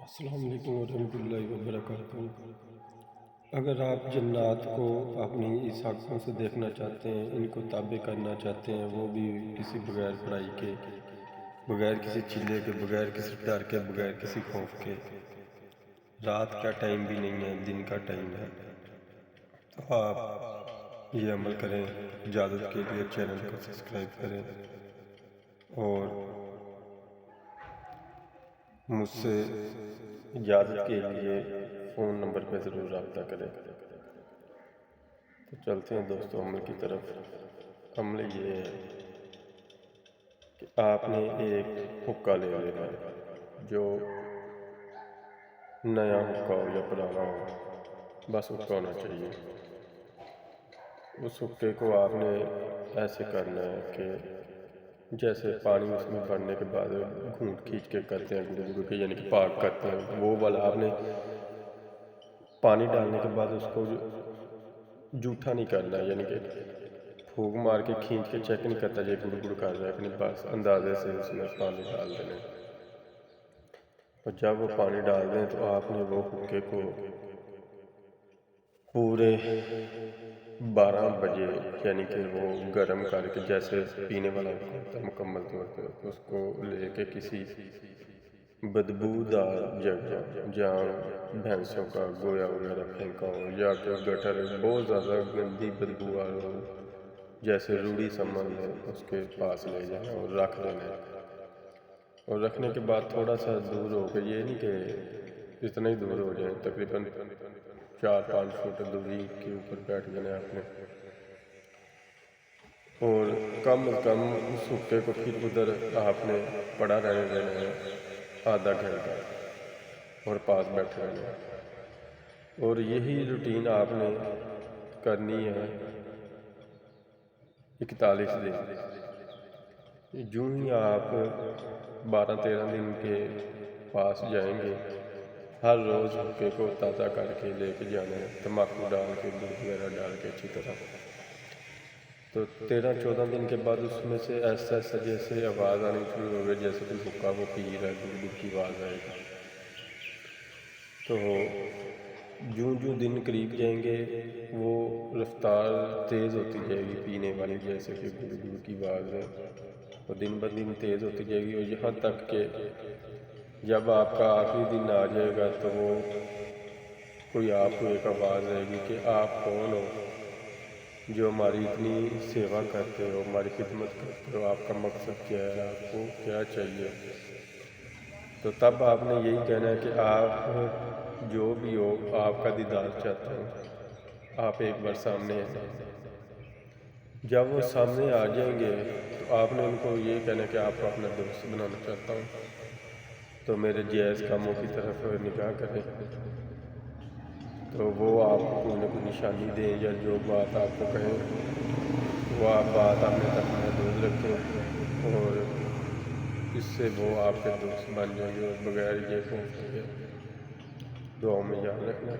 السلام علیکم ورحمۃ اللہ وبرکاتہ۔ اگر آپ جنات کو اپنی اس آنکھوں سے دیکھنا چاہتے ہیں، ان کو تابع کرنا چاہتے ہیں، وہ بھی کسی بغیر پڑھائی کے، بغیر کسی چلے کے، بغیر کسی ڈر کے، بغیر کسی خوف کے، رات کا ٹائم بھی نہیں ہے، دن کا ٹائم ہے، تو آپ یہ عمل کریں۔ اجازت کے لیے چینل کو سبسکرائب کریں اور مجھ سے اجازت کے لیے فون نمبر پہ ضرور رابطہ کریں۔ تو چلتے ہیں دوستو عمل کی طرف۔ عمل یہ ہے کہ آپ نے ایک حقہ لے لینا ہے، جو نیا حقہ ہو یا پرانا ہو، بس حقہ ہونا چاہیے۔ اس حقے کو آپ نے ایسے کرنا ہے کہ جیسے پانی اس میں بھرنے کے بعد گھونٹ کھینچ کے کرتے ہیں گڑ کے، یعنی کہ پاک کرتے ہیں، وہ والا آپ نے پانی ڈالنے کے بعد اس کو جھوٹا نہیں کرنا، یعنی کہ پھونک مار کے کھینچ کے چیک نہیں کرتا یہ گڑ گڑ کر رہا ہے، اپنے پاس اندازے سے اس میں پانی ڈال دینا۔ اور جب وہ پانی ڈال دیں تو آپ نے وہ حقے کو پورے 12 بجے یعنی کہ وہ گرم کر کے، جیسے پینے والا ہوتا ہے مکمل طور پہ، اس کو لے کے کسی بدبودار جگہ جہاں بھینسوں کا گویا وغیرہ پھینکا ہو، یا کہ گٹر بہت زیادہ گندی بدبو آ رہا ہو، جیسے روڑی سمن ہے، اس کے پاس لے جانا اور رکھ دینا ہے۔ اور رکھنے کے بعد تھوڑا سا دور ہو کے، یہ نہیں کہ اتنا ہی دور ہو جائیں، تقریباً 4-5 فٹ دوری کے اوپر بیٹھ جانا آپ نے، اور کم از کم اس حقے کو پھر ادھر آپ نے پڑا رہنے دینا ہے آدھا گھنٹہ، اور پاس بیٹھے رہنا ہے۔ اور یہی روٹین آپ نے کرنی ہے 41 دن۔ جو ہی آپ 12-13 دن کے پاس جائیں گے، ہر روز حقے کو تازہ کر کے لے کے جانا ہے، تمباکو ڈال کے، گڑ وغیرہ ڈال کے اچھی طرح۔ تو 13-14 دن کے بعد اس میں سے ایسا جیسے آواز آنی شروع ہو گئی، جیسے کوئی حقہ وہ پی رہا ہے، گڑ گڑ کی آواز آئے گی۔ تو جوں دن قریب جائیں گے، وہ رفتار تیز ہوتی جائے گی پینے والی، جیسے کہ گڑ گڑ کی آواز ہے، وہ دن بہ دن تیز ہوتی جائے گی، اور یہاں تک کہ جب آپ کا آخری دن آ جائے گا تو وہ کوئی آپ کو ایک آواز آئے گی کہ آپ کون ہو، جو ہماری اتنی سیوا کرتے ہو، ہماری خدمت کرتے ہو، آپ کا مقصد کیا ہے، آپ کو کیا چاہیے۔ تو تب آپ نے یہی کہنا ہے کہ آپ جو بھی ہو، آپ کا دیدار چاہتا ہوں، آپ ایک بار سامنے آئیں۔ جب وہ سامنے آ جائیں گے تو آپ نے ان کو یہ کہنا ہے کہ آپ کو اپنا دوست بنانا چاہتا ہوں، تو میرے جائز کاموں کی طرف نگاہ کریں۔ تو وہ آپ کو کوئی نہ کوئی نشانی دیں، یا جو بات آپ کو کہیں وہ آپ بات اپنے تک محدود رکھیں، اور اس سے وہ آپ کے دوست بن جائیں گے، اور بغیر یہ خوف کے دعاؤں میں یاد رکھنا۔